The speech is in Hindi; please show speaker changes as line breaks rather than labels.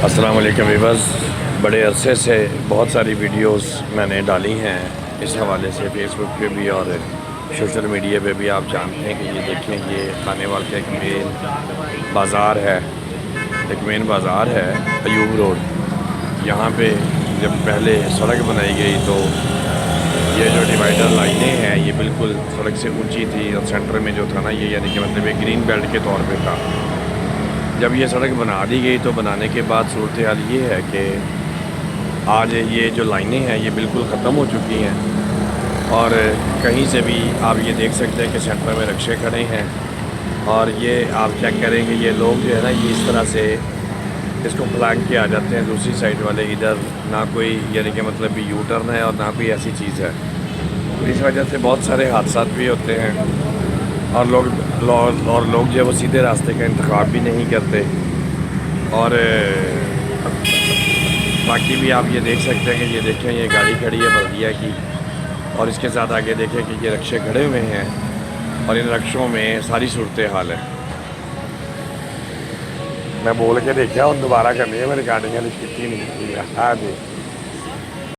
अस्सलाम वालेकुम वीवर्स। बड़े अरसे से बहुत सारी वीडियोस मैंने डाली हैं इस हवाले से, फेसबुक पे भी और सोशल मीडिया पे भी। आप जानते हैं कि ये देखें, ये खानेवाल का एक मेन बाज़ार है, एक मेन बाज़ार है अयूब रोड। यहाँ पे जब पहले सड़क बनाई गई तो ये जो डिवाइडर लाइनें हैं ये बिल्कुल सड़क से ऊंची थी और सेंटर में जो था ना ये यानी कि मतलब एक ग्रीन बेल्ट के तौर पे था। जब ये सड़क बना दी गई तो बनाने के बाद सूरत हाल ये है कि आज ये जो लाइनें हैं ये बिल्कुल ख़त्म हो चुकी हैं और कहीं से भी आप ये देख सकते हैं कि सेंटर में रिक्शे खड़े हैं और ये आप चेक करेंगे ये लोग जो है ना ये इस तरह से इसको फ्लैंक के आ जाते हैं दूसरी साइड वाले। इधर ना कोई यानी कि मतलब भी यू टर्न है और ना कोई ऐसी चीज़ है। इस वजह से बहुत सारे हादसा भी होते हैं और लोग जो है वो सीधे रास्ते का इंतखाब भी नहीं करते। और बाकी भी आप ये देख सकते हैं कि ये देखें ये गाड़ी खड़ी है बल्दिया की और इसके साथ आगे देखें कि ये रिक्शे खड़े हुए हैं और इन रिक्शों में सारी सूरत हाल है। मैं बोल के देखा और दोबारा करनी है, मैं रिकॉर्डिंग की नहीं की। हाँ जी।